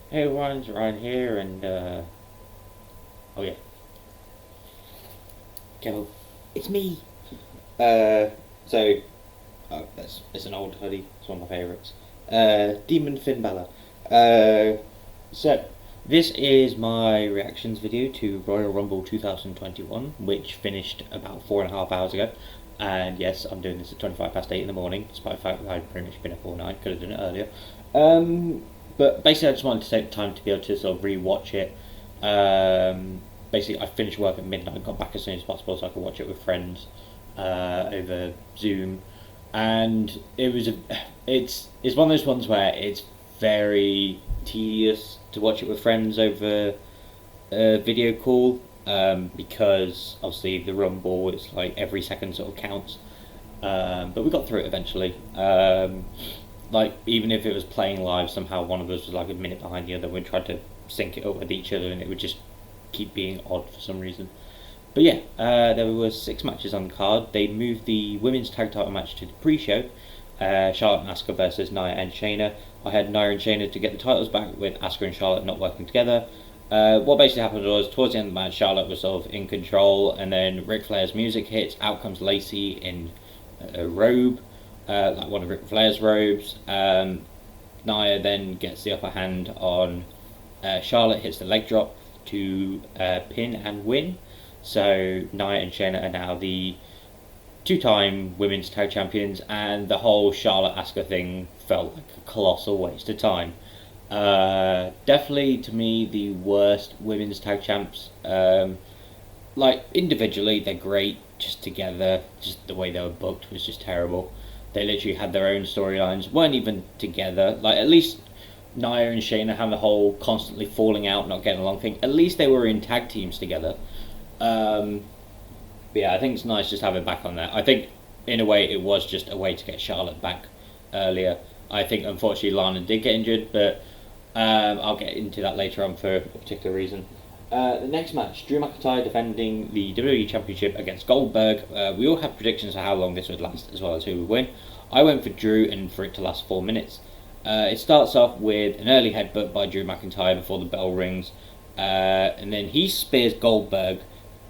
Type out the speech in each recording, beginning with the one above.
Hey everyone, it's Ryan here, and oh yeah, go. It's me. Uh, so it's an old hoodie. It's one of my favourites. Demon Finn Balor. So this is my reactions video to Royal Rumble 2021, which finished about 4.5 hours ago. And yes, I'm doing this at 25 past 8 in the morning, despite the fact that I'd pretty much been up all night. Could have done it earlier. But basically, I just wanted to take the time to be able to sort of re-watch it. Basically, I finished work at midnight, got back as soon as possible so I could watch it with friends over Zoom, and it's one of those ones where it's very tedious to watch it with friends over a video call, because obviously the Rumble, it's like every second sort of counts. But we got through it eventually. Like, even if it was playing live, somehow one of us was like a minute behind the other. We tried to sync it up with each other, and it would just keep being odd for some reason. But yeah, there were 6 matches on the card. They moved the women's tag title match to the pre-show. Charlotte and Asuka versus Nia and Shayna. I had Nia and Shayna to get the titles back, with Asuka and Charlotte not working together. What basically happened was, towards the end of the match, Charlotte was sort of in control, and then Ric Flair's music hits. Out comes Lacey in a robe, like one of Ric Flair's robes. Nia then gets the upper hand on Charlotte, hits the leg drop to pin and win. So Nia and Shayna are now the two-time women's tag champions, and the whole Charlotte Asuka thing felt like a colossal waste of time. Definitely, to me, the worst women's tag champs. Like, individually, they're great. Just together, just the way they were booked was just terrible. They literally had their own storylines, weren't even together. Like, at least Nia and Shayna had the whole constantly falling out, not getting along thing. At least they were in tag teams together. But yeah, I think it's nice just having back on that. I think, in a way, it was just a way to get Charlotte back earlier. I think, unfortunately, Lana did get injured, but I'll get into that later on for a particular reason. The next match, Drew McIntyre defending the WWE Championship against Goldberg. We all had predictions for how long this would last, as well as who would win. I went for Drew and for it to last 4 minutes. It starts off with an early headbutt by Drew McIntyre before the bell rings, and then he spears Goldberg,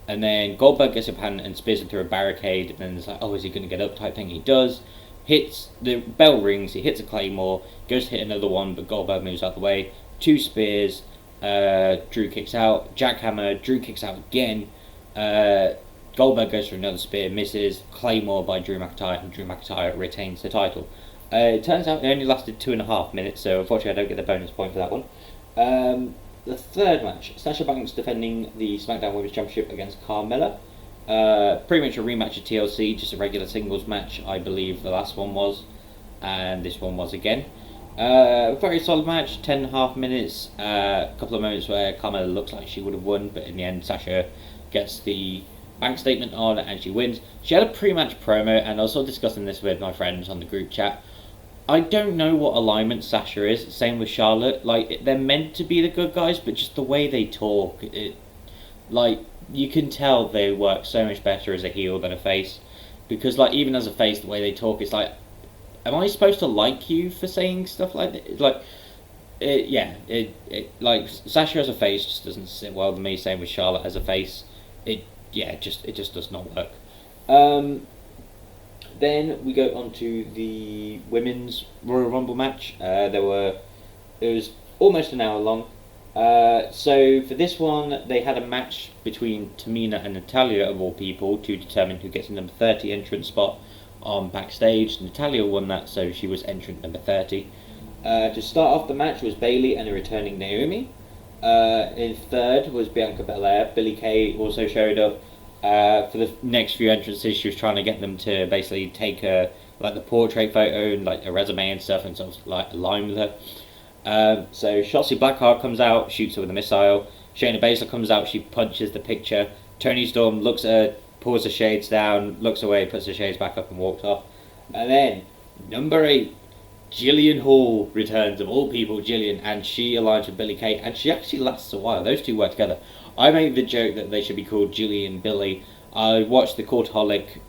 and then Goldberg gets up hand and spears him through a barricade, and then it's like, oh, is he going to get up type thing? He does. Hits, the bell rings, he hits a claymore, goes to hit another one, but Goldberg moves out the way. 2 spears, Drew kicks out, jackhammer, Drew kicks out again, Goldberg goes for another spear, misses, claymore by Drew McIntyre, and Drew McIntyre retains the title. It turns out it only lasted 2.5 minutes, so unfortunately I don't get the bonus point for that one. The third match, Sasha Banks defending the SmackDown Women's Championship against Carmella. Pretty much a rematch of TLC, just a regular singles match, I believe the last one was, and this one was again. Very solid match, 10.5 minutes, a couple of moments where Carmella looks like she would have won, but in the end Sasha gets the bank statement on and she wins. She had a pre-match promo, and I was sort of discussing this with my friends on the group chat. I don't know what alignment Sasha is, same with Charlotte. Like, they're meant to be the good guys, but just the way they talk, like, you can tell they work so much better as a heel than a face. Because, like, even as a face, the way they talk, it's like, am I supposed to like you for saying stuff like that? Like, like, Sasha as a face just doesn't sit well with me. Same with Charlotte as a face. It just does not work. Then we go on to the women's Royal Rumble match. It was almost an hour long. So for this one, they had a match between Tamina and Natalia, of all people, to determine who gets the number 30 entrance spot on backstage. Natalia won that, so she was entrant number 30. To start off the match was Bayley and a returning Naomi. In third was Bianca Belair. Billie Kay also showed up. For the next few entrances, she was trying to get them to basically take the portrait photo and like a resume and stuff, and sort of like align with her. So Shotzi Blackheart comes out, shoots her with a missile. Shayna Baszler comes out, she punches the picture. Toni Storm looks at her, pulls the shades down, looks away, puts the shades back up, and walks off. And then number 8, Jillian Hall returns, of all people, Jillian, and she aligns with Billie Kay, and she actually lasts a while. Those two work together. I made the joke that they should be called Julie and Billy. I watched the Courtaholic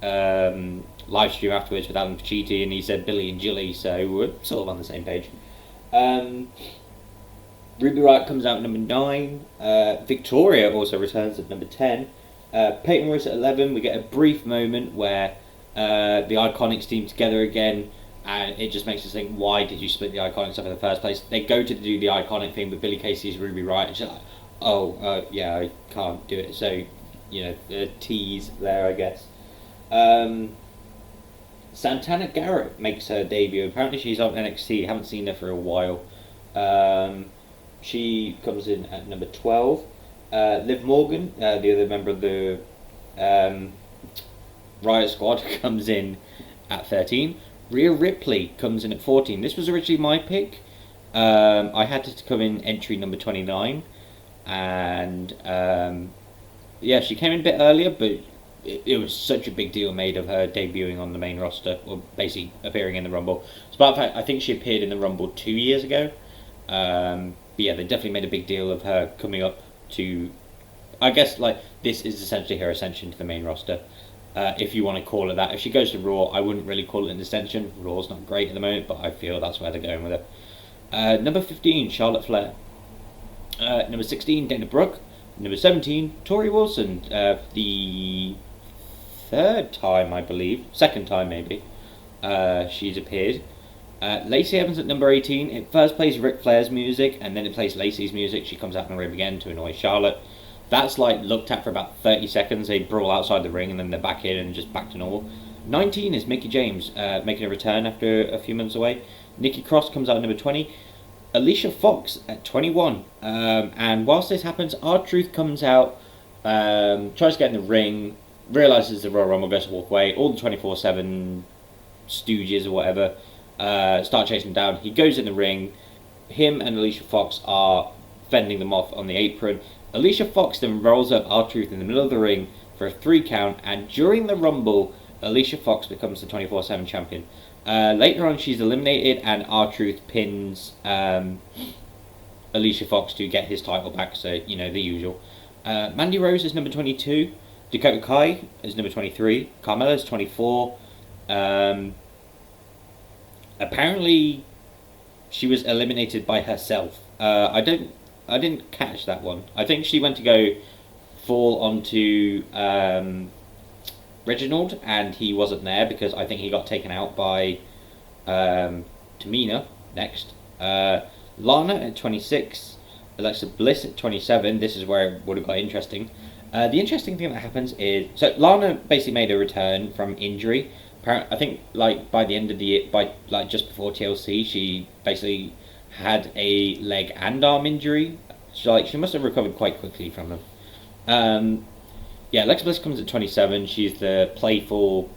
live stream afterwards with Alan Pacitti, and he said Billy and Jilly, so we're sort of on the same page. Ruby Riott comes out at number 9. Victoria also returns at number 10. Peyton Royce at 11. We get a brief moment where the Iconics team together again, and it just makes us think, why did you split the Iconics up in the first place? They go to do the Iconic thing with Billy Casey's Ruby Riott, and she's like, oh, yeah, I can't do it. So, the tease there, I guess. Santana Garrett makes her debut. Apparently she's on NXT. Haven't seen her for a while. She comes in at number 12. Liv Morgan, the other member of the Riot Squad, comes in at 13. Rhea Ripley comes in at 14. This was originally my pick. I had to come in entry number 29. And she came in a bit earlier, but it was such a big deal made of her debuting on the main roster, or basically appearing in the Rumble. So, I think she appeared in the Rumble 2 years ago. But yeah, they definitely made a big deal of her coming up to, I guess, this is essentially her ascension to the main roster, if you want to call it that. If she goes to Raw, I wouldn't really call it an ascension. Raw's not great at the moment, but I feel that's where they're going with it. Number 15, Charlotte Flair. Number 16, Dana Brooke. Number 17, Tori Wilson. The third time, I believe. Second time, maybe. She's appeared. Lacey Evans at number 18. It first plays Ric Flair's music, and then it plays Lacey's music. She comes out in the ring again to annoy Charlotte. That's looked at for about 30 seconds. They brawl outside the ring, and then they're back in and just back to normal. 19 is Mickie James, making a return after a few months away. Nikki Cross comes out at number 20. Alicia Fox at 21. And whilst this happens, R-Truth comes out, tries to get in the ring, realises the Royal Rumble, goes to walk away. All the 24/7 stooges or whatever start chasing him down. He goes in the ring. Him and Alicia Fox are fending them off on the apron. Alicia Fox then rolls up R-Truth in the middle of the ring for a 3 count, and during the Rumble, Alicia Fox becomes the 24/7 champion. Later on, she's eliminated, and R-Truth pins Alicia Fox to get his title back, so, the usual. Mandy Rose is number 22. Dakota Kai is number 23. Carmella is 24. Apparently, she was eliminated by herself. I didn't catch that one. I think she went to go fall onto Reginald, and he wasn't there because I think he got taken out by Tamina next. Lana at 26. Alexa Bliss at 27. This is where it would have got interesting. The interesting thing that happens is, so Lana basically made a return from injury. I think by the end of the year, just before TLC, she basically had a leg and arm injury. She must have recovered quite quickly from them. Alexa Bliss comes at 27. She's the playful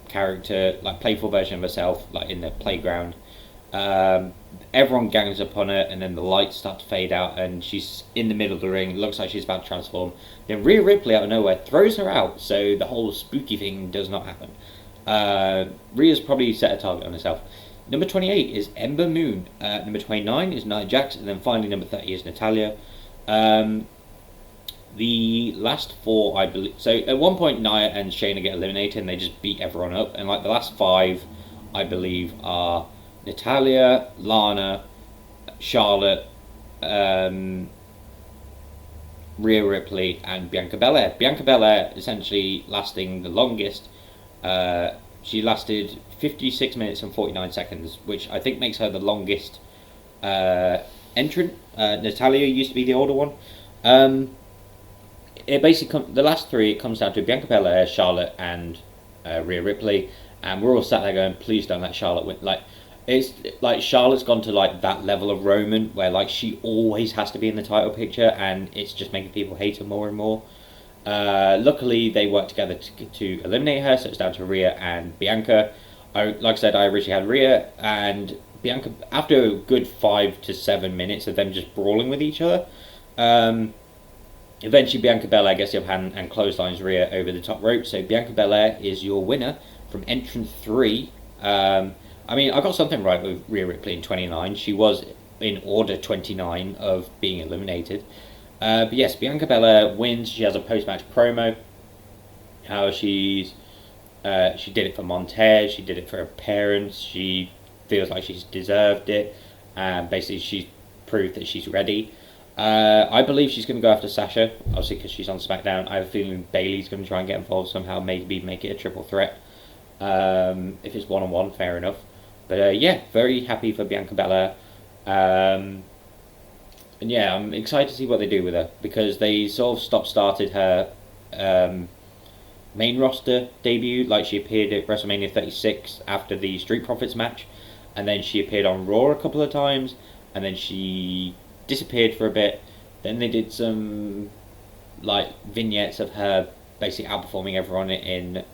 character, playful version of herself, in the playground. Everyone gangs up on her, and then the lights start to fade out, and she's in the middle of the ring. It looks like she's about to transform. Then Rhea Ripley out of nowhere throws her out, so the whole spooky thing does not happen. Rhea's probably set a target on herself. Number 28 is Ember Moon. Number 29 is Nia Jax, and then finally number 30 is Natalya. The last 4, I believe. So at one point, Nia and Shayna get eliminated, and they just beat everyone up. And the last 5, I believe, are Natalya, Lana, Charlotte, Rhea Ripley, and Bianca Belair. Bianca Belair essentially lasting the longest. She lasted 56 minutes and 49 seconds, which I think makes her the longest entrant. Natalya used to be the older one. It basically the last 3, it comes down to Bianca Belair, Charlotte, and Rhea Ripley, and we're all sat there going, please don't let Charlotte win. It's Charlotte's gone to that level of Roman where she always has to be in the title picture, and it's just making people hate her more and more. Luckily, they worked together to eliminate her, so it's down to Rhea and Bianca. Like I said, I originally had Rhea and Bianca. After a good 5 to 7 minutes of them just brawling with each other, eventually Bianca Belair gets the upper hand and clotheslines Rhea over the top rope. So Bianca Belair is your winner from entrant 3. I got something right with Rhea Ripley in 29. She was in order 29 of being eliminated. But yes, Bianca Belair wins. She has a post-match promo. How she did it for Montez. She did it for her parents. She feels like she's deserved it. And basically, she's prove that she's ready. I believe she's going to go after Sasha, obviously because she's on SmackDown. I have a feeling Bayley's going to try and get involved somehow, maybe make it a triple threat. If it's one-on-one, fair enough. But yeah, very happy for Bianca Belair. And yeah, I'm excited to see what they do with her, because they sort of stop-started her main roster debut. Like, she appeared at WrestleMania 36 after the Street Profits match, and then she appeared on Raw a couple of times, and then she disappeared for a bit. Then they did some like vignettes of her basically outperforming everyone in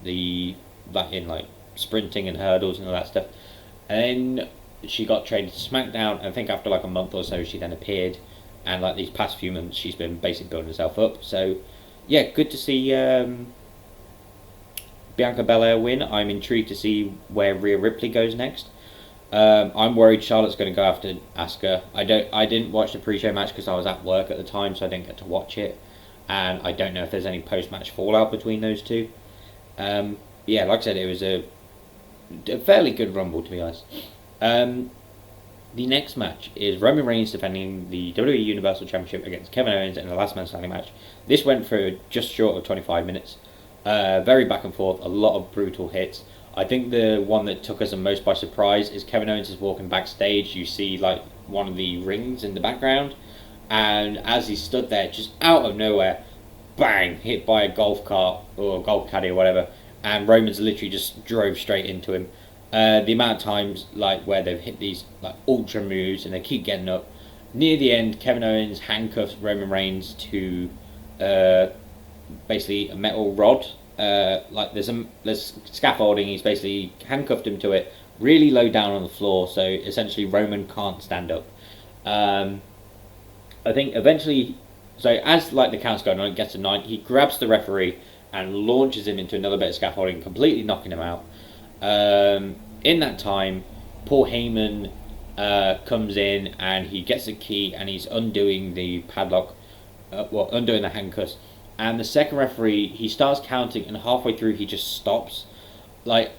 sprinting and hurdles and all that stuff. And then she got traded to SmackDown, and I think after like a month or so she then appeared, and like these past few months she's been basically building herself up. So yeah, good to see Bianca Belair win. I'm intrigued to see where Rhea Ripley goes next. I'm worried Charlotte's going to go after Asuka. I didn't watch the pre-show match because I was at work at the time, so I didn't get to watch it, and I don't know if there's any post-match fallout between those two. Yeah, like I said, it was a fairly good Rumble, to be honest. The next match is Roman Reigns defending the WWE Universal Championship against Kevin Owens in a last man standing match. This went for just short of 25 minutes. Very back and forth, a lot of brutal hits. I think the one that took us the most by surprise is Kevin Owens is walking backstage. You see like one of the rings in the background, and as he stood there, just out of nowhere, bang, hit by a golf cart or a golf caddy or whatever, and Roman's literally just drove straight into him. The amount of times like where they've hit these like ultra moves and they keep getting up. Near the end, Kevin Owens handcuffs Roman Reigns to basically a metal rod. Like there's scaffolding. He's basically handcuffed him to it, really low down on the floor. So essentially, Roman can't stand up. I think eventually, so as like the count's going on, it gets to 9. He grabs the referee and launches him into another bit of scaffolding, completely knocking him out. In that time, Paul Heyman comes in and he gets a key and he's undoing the padlock, undoing the handcuffs. And the second referee, he starts counting, and halfway through he just stops. Like,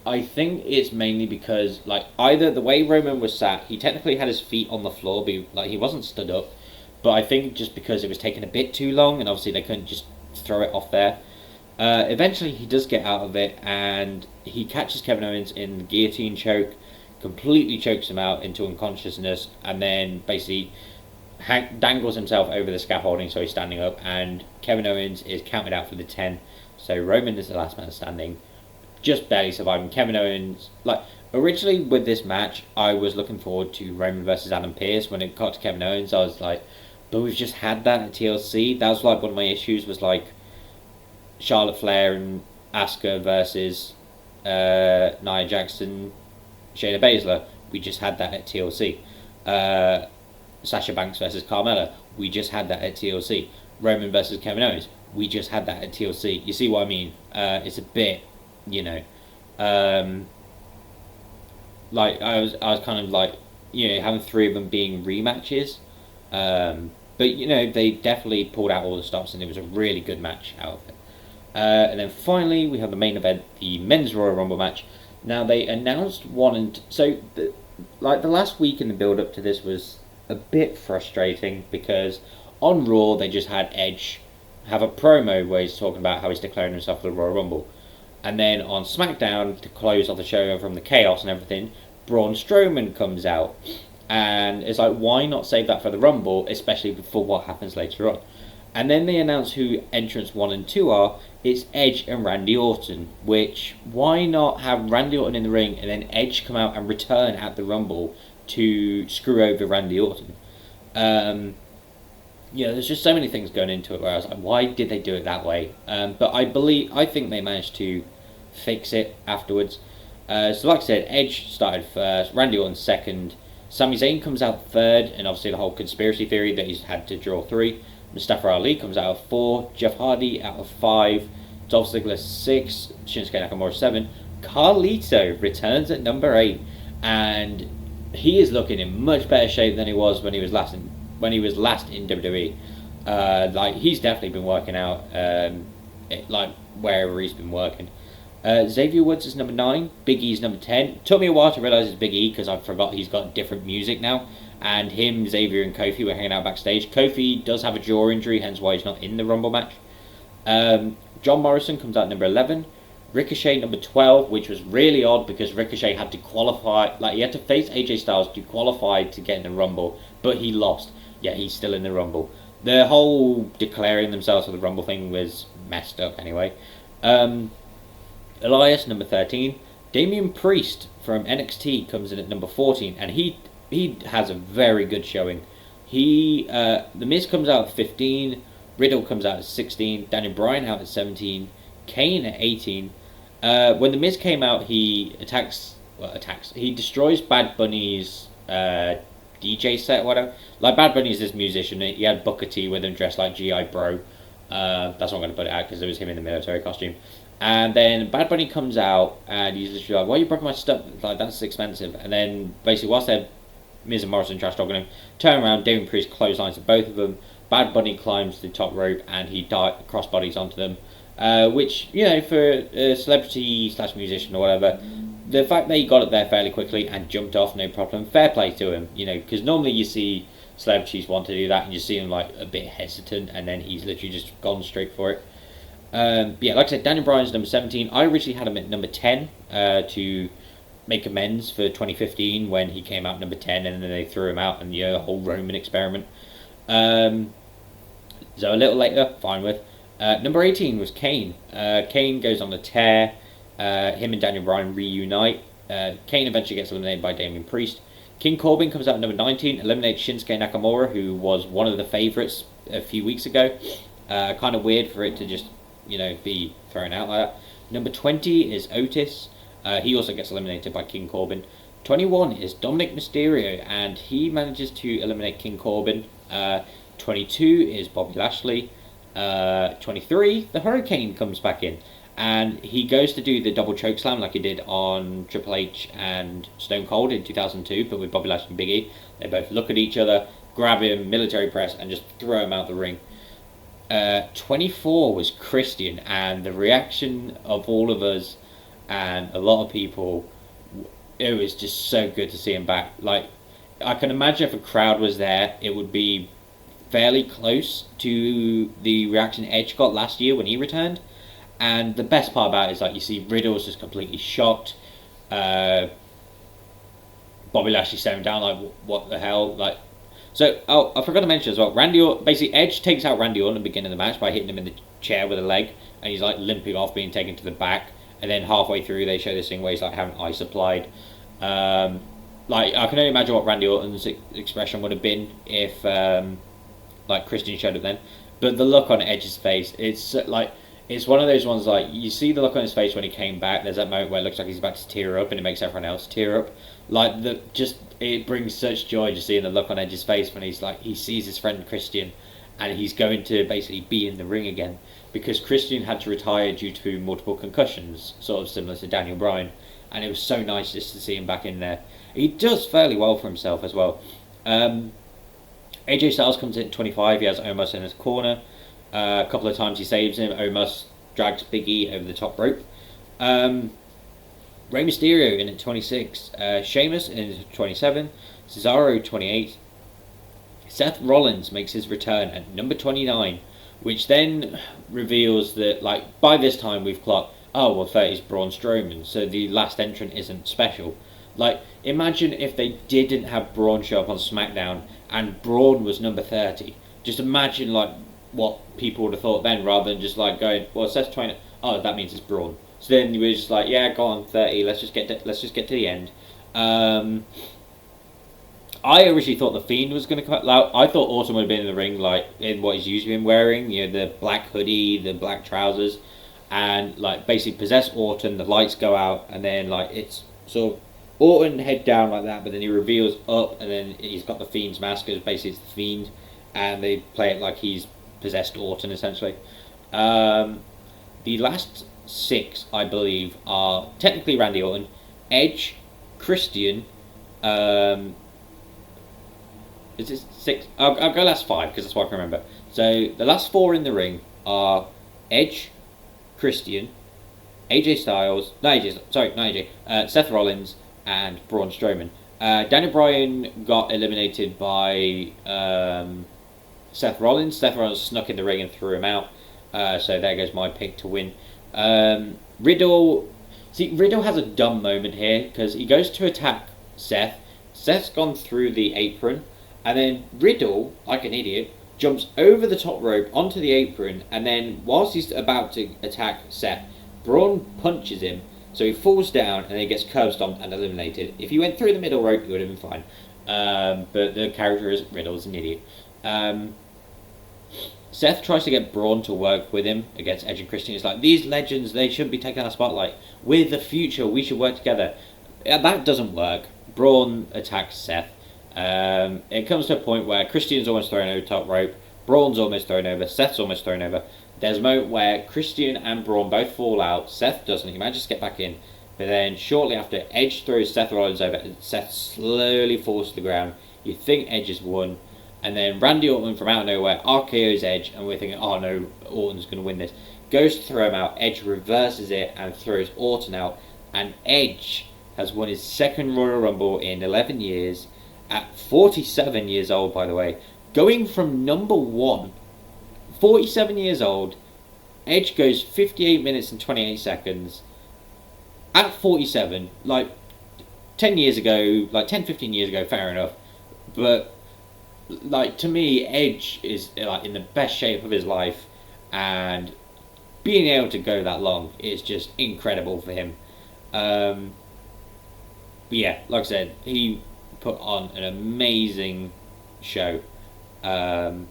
I think it's mainly because, like, either the way Roman was sat, he technically had his feet on the floor, but like he wasn't stood up. But I think just because it was taking a bit too long, and obviously they couldn't just throw it off there. Eventually he does get out of it, and he catches Kevin Owens in the guillotine choke, completely chokes him out into unconsciousness, and then basically dangles himself over the scaffolding so he's standing up, and Kevin Owens is counted out for the 10. So Roman is the last man standing, just barely surviving. Kevin Owens, like, originally with this match I was looking forward to Roman versus Adam Pearce. When it got to Kevin Owens, I was like, but we've just had that at TLC. That was like one of my issues, was like Charlotte Flair and Asuka versus Nia Jackson, Shayna Baszler. We just had that at TLC. Sasha Banks versus Carmella. We just had that at TLC. Roman versus Kevin Owens. We just had that at TLC. You see what I mean? It's a bit, like I was kind of like, having 3 of them being rematches. But they definitely pulled out all the stops, and it was a really good match out of it. And then finally we have the main event, the men's Royal Rumble match. Now they announced so the last week in the build up to this was a bit frustrating, because on Raw they just had Edge have a promo where he's talking about how he's declaring himself for the Royal Rumble, and then on SmackDown to close off the show from the chaos and everything, Braun Strowman comes out, and it's like, why not save that for the Rumble, especially for what happens later on? And then they announce who entrants 1 and 2 are. It's Edge and Randy Orton, which, why not have Randy Orton in the ring and then Edge come out and return at the Rumble to screw over Randy Orton? There's just so many things going into it where I was like, why did they do it that way? But I think they managed to fix it afterwards. So like I said, Edge started first, Randy Orton second, Sami Zayn comes out third, and obviously the whole conspiracy theory that he's had to draw 3. Mustafa Ali comes out of 4, Jeff Hardy out of 5, Dolph Ziggler 6, Shinsuke Nakamura 7, Carlito returns at number 8, and he is looking in much better shape than he was when he was last in WWE. He's definitely been working out, wherever he's been working. Xavier Woods is number 9, Big E's number 10. It took me a while to realise it's Big E, because I forgot he's got different music now, and him, Xavier, and Kofi were hanging out backstage. Kofi does have a jaw injury, hence why he's not in the Rumble match. John Morrison comes out number 11. Ricochet number 12, which was really odd because Ricochet had to qualify, like he had to face AJ Styles to qualify to get in the Rumble, but he lost. Yeah, he's still in the Rumble. The whole declaring themselves for the Rumble thing was messed up anyway. Elias number 13. Damian Priest from NXT comes in at number 14, and he has a very good showing. The Miz comes out at 15, Riddle comes out at 16, Daniel Bryan out at 17, Kane at 18. When the Miz came out, he he destroys Bad Bunny's DJ set, whatever. Like, Bad Bunny's this musician. He had Booker T with him dressed like G.I. Bro. That's not going to put it out because it was him in the military costume. And then Bad Bunny comes out and he's literally like, "Why you broke my stuff? Like, that's expensive." And then basically, whilst they're Miz and Morrison trash talking him, turn around, Damien Priest clotheslines to both of them. Bad Bunny climbs the top rope and he crossbodies onto them. Which, you know, for a celebrity / musician or whatever, the fact that he got up there fairly quickly and jumped off, no problem, fair play to him, you know, because normally you see celebrities want to do that and you see him like a bit hesitant, and then he's literally just gone straight for it. Yeah, like I said, Daniel Bryan's number 17. I originally had him at number 10 to make amends for 2015 when he came out number 10 and then they threw him out, and, you know, the whole Roman experiment. So a little later, fine with. Number 18 was Kane. Kane goes on a tear. Him and Daniel Bryan reunite. Kane eventually gets eliminated by Damian Priest. King Corbin comes out at number 19, eliminates Shinsuke Nakamura, who was one of the favourites a few weeks ago. Kind of weird for it to just, you know, be thrown out like that. Number 20 is Otis. He also gets eliminated by King Corbin. 21 is Dominic Mysterio, and he manages to eliminate King Corbin. 22 is Bobby Lashley. 23, the Hurricane comes back in, and he goes to do the double chokeslam like he did on Triple H and Stone Cold in 2002, but with Bobby Lashley and Big E. They both look at each other, grab him, military press, and just throw him out the ring. 24 was Christian, and the reaction of all of us and a lot of people, it was just so good to see him back. Like, I can imagine if a crowd was there, it would be fairly close to the reaction Edge got last year when he returned. And the best part about it is, like, you see Riddle's just completely shocked. Bobby Lashley staring down like, what the hell? Like, so, I forgot to mention as well, basically Edge takes out Randy Orton at the beginning of the match by hitting him in the chair with a leg, and he's like limping off, being taken to the back. And then halfway through they show this thing where he's like having ice applied. Like, I can only imagine what Randy Orton's expression would have been if like Christian showed up then. But the look on Edge's face, it's like, it's one of those ones, like, you see the look on his face when he came back. There's that moment where it looks like he's about to tear up, and it makes everyone else tear up. Like, it brings such joy just seeing the look on Edge's face when he's like, he sees his friend Christian, and he's going to basically be in the ring again, because Christian had to retire due to multiple concussions, sort of similar to Daniel Bryan, and it was so nice just to see him back in there. He does fairly well for himself as well. AJ Styles comes in at 25. He has Omos in his corner. A couple of times he saves him. Omos drags Big E over the top rope. Rey Mysterio in at 26. Sheamus in at 27. Cesaro 28. Seth Rollins makes his return at number 29, which then reveals that, like, by this time we've clocked, oh, well, 30 is Braun Strowman, so the last entrant isn't special. Like, imagine if they didn't have Braun show up on SmackDown and Braun was number 30. Just imagine, like, what people would have thought then, rather than just, like, going, well, it says 20, oh, that means it's Braun. So then you were just like, yeah, go on, 30, let's just get to the end. I originally thought The Fiend was going to come out. I thought Orton would have been in the ring, like, in what he's usually been wearing, you know, the black hoodie, the black trousers, and, like, basically possess Orton, the lights go out, and then, like, it's sort of Orton head down like that, but then he reveals up, and then he's got the Fiend's mask, because basically it's the Fiend, and they play it like he's possessed Orton, essentially. The last 6, I believe, are technically Randy Orton, Edge, Christian, is it 6? I'll go last 5, because that's what I can remember. So, the last 4 in the ring are Edge, Christian, AJ Styles, Seth Rollins, and Braun Strowman. Daniel Bryan got eliminated by Seth Rollins. Seth Rollins snuck in the ring and threw him out. So there goes my pick to win. Riddle. See, Riddle has a dumb moment here because he goes to attack Seth. Seth's gone through the apron, and then Riddle, like an idiot, jumps over the top rope onto the apron, and then whilst he's about to attack Seth, Braun punches him, so he falls down and then he gets curb stomped and eliminated. If he went through the middle rope, he would have been fine. But the character is Riddle's an idiot. Seth tries to get Braun to work with him against Edge and Christian. He's like, these legends, they shouldn't be taking our spotlight. We're the future, we should work together. That doesn't work. Braun attacks Seth. It comes to a point where Christian's almost thrown over the top rope, Braun's almost thrown over, Seth's almost thrown over. There's a moment where Christian and Braun both fall out. Seth doesn't, he manages to get back in. But then shortly after, Edge throws Seth Rollins over and Seth slowly falls to the ground. You think Edge has won. And then Randy Orton from out of nowhere RKO's Edge, and we're thinking, oh no, Orton's going to win this. Goes to throw him out, Edge reverses it and throws Orton out. And Edge has won his second Royal Rumble in 11 years, at 47 years old, by the way. Going from number 1, 47 years old, Edge goes 58 minutes and 28 seconds. At 47, like 10 years ago, like 10, 15 years ago, fair enough. But like, to me, Edge is like in the best shape of his life, and being able to go that long is just incredible for him. But yeah, like I said, he put on an amazing show. And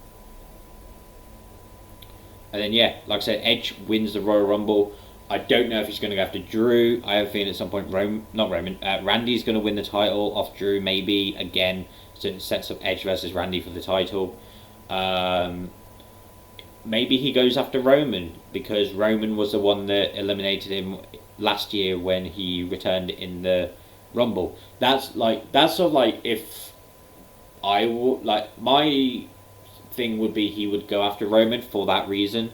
then yeah, like I said, Edge wins the Royal Rumble. I don't know if he's going to go after Drew. I have a feeling at some point Randy's going to win the title off Drew, maybe again. So it sets up Edge versus Randy for the title. Maybe he goes after Roman, because Roman was the one that eliminated him last year when he returned in the Rumble. That's sort of like, if I would, like, my thing would be he would go after Roman for that reason.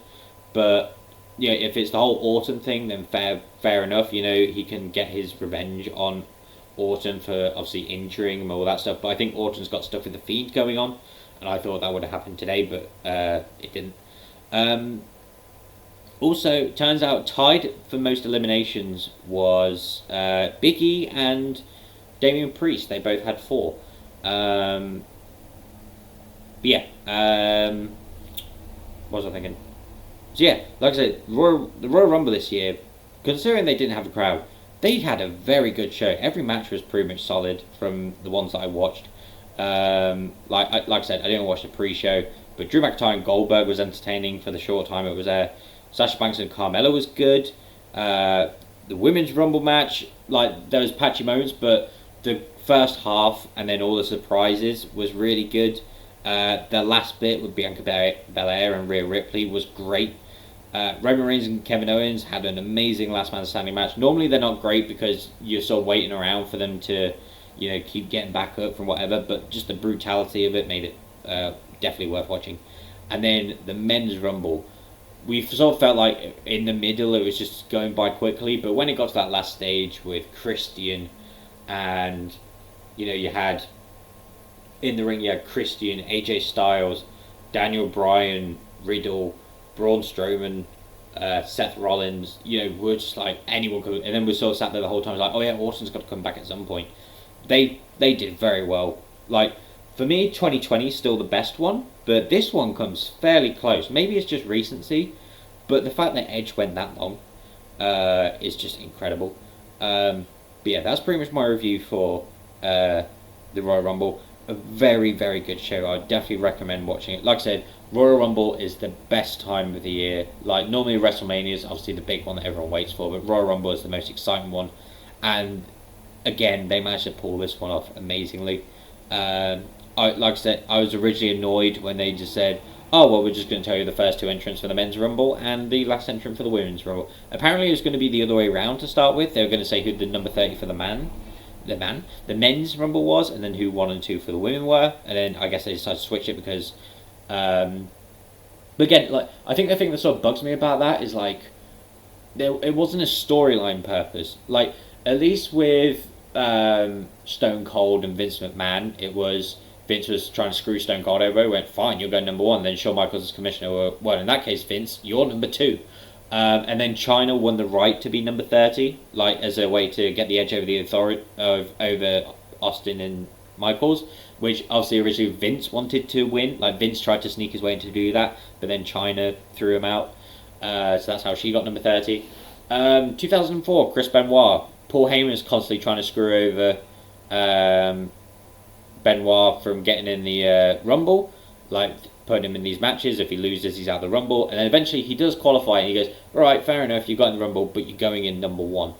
But yeah, if it's the whole Orton thing, then fair enough. You know, he can get his revenge on Orton for obviously injuring him and all that stuff. But I think Orton's got stuff with the Fiend going on, and I thought that would have happened today, but it didn't. Also, turns out tied for most eliminations was Big E and Damian Priest. They both had 4. But yeah, what was I thinking? So yeah, like I said, the Royal Rumble this year, considering they didn't have a crowd, they had a very good show. Every match was pretty much solid from the ones that I watched. Like I said, I didn't watch the pre-show, but Drew McIntyre and Goldberg was entertaining for the short time it was there. Sasha Banks and Carmella was good. The women's Rumble match, like, there was patchy moments, but the first half and then all the surprises was really good. The last bit with Bianca Belair and Rhea Ripley was great. Roman Reigns and Kevin Owens had an amazing last man standing match. Normally they're not great because you're sort of waiting around for them to, you know, keep getting back up from whatever, but just the brutality of it made it definitely worth watching. And then the men's Rumble, we sort of felt like in the middle it was just going by quickly, but when it got to that last stage with Christian, and you know, you had in the ring, you had Christian, AJ Styles, Daniel Bryan, Riddle, Braun Strowman, Seth Rollins, you know, we're just like, anyone could, and then we sort of sat there the whole time like, oh yeah, Orton's got to come back at some point. They did very well. Like, for me, 2020 is still the best one, but this one comes fairly close. Maybe it's just recency, but the fact that Edge went that long is just incredible. But yeah, that's pretty much my review for the Royal Rumble. A very, very good show. I definitely recommend watching it. Like I said, Royal Rumble is the best time of the year. Like, normally WrestleMania is obviously the big one that everyone waits for, but Royal Rumble is the most exciting one. And again, they managed to pull this one off amazingly. Like I said, I was originally annoyed when they just said, oh, well, we're just going to tell you the first 2 entrants for the men's Rumble and the last entrant for the women's Rumble. Apparently it was going to be the other way around to start with. They were going to say who the number 30 for the men's Rumble was, and then who 1 and 2 for the women were, and then I guess they decided to switch it because but again, like, I think the thing that sort of bugs me about that is, like, it wasn't a storyline purpose. Like, at least with Stone Cold and Vince McMahon. It was Vince was trying to screw Stone Cold over. He went, fine, you're going number one. Then Shawn Michaels as commissioner were, well, in that case, Vince, you're number two. And then China won the right to be number 30, like as a way to get the edge over the authority over Austin and Michaels, which obviously originally Vince wanted to win. Like Vince tried to sneak his way in to do that, but then China threw him out. So that's how she got number 30. 2004, Chris Benoit. Paul Heyman is constantly trying to screw over Benoit from getting in the Rumble, like putting him in these matches. If he loses, he's out of the Rumble, and then eventually he does qualify, and he goes, "All right, fair enough, you got in the Rumble, but you're going in number one."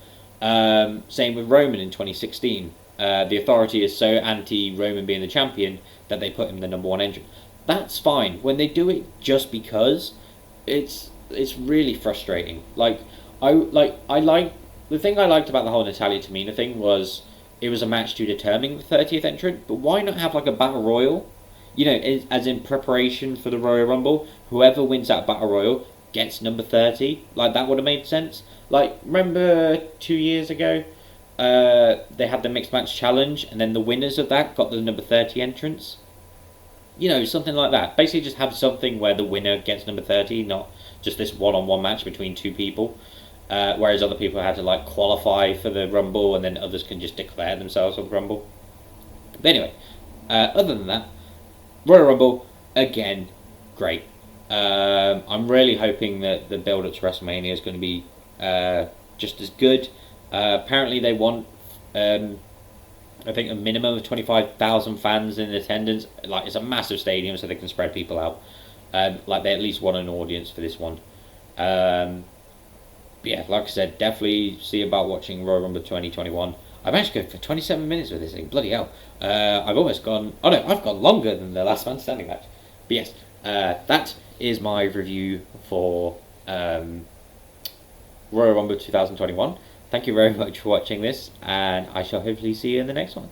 Same with Roman in 2016. The Authority is so anti-Roman being the champion that they put him the number one entrant. That's fine. When they do it just because, it's really frustrating. I like the thing I liked about the whole Natalia Tamina thing was it was a match to determine the 30th entrant, but why not have like a battle royal? You know, as in preparation for the Royal Rumble, whoever wins that battle royal gets number 30. Like that would have made sense. Like remember 2 years ago, they had the mixed match challenge, and then the winners of that got the number 30 entrants. You know, something like that. Basically, just have something where the winner gets number 30, not just this one-on-one match between two people. Whereas other people had to like qualify for the Rumble, and then others can just declare themselves on the Rumble. But anyway, other than that, Royal Rumble again, great. I'm really hoping that the build up to WrestleMania is going to be just as good. Apparently, they want I think a minimum of 25,000 fans in attendance. Like it's a massive stadium, so they can spread people out. Like they at least want an audience for this one. But yeah, like I said, definitely see about watching Royal Rumble 2021. I've managed to go for 27 minutes with this thing. Bloody hell. I've almost gone... Oh no, I've gone longer than the last man standing match. But yes, that is my review for Royal Rumble 2021. Thank you very much for watching this, and I shall hopefully see you in the next one.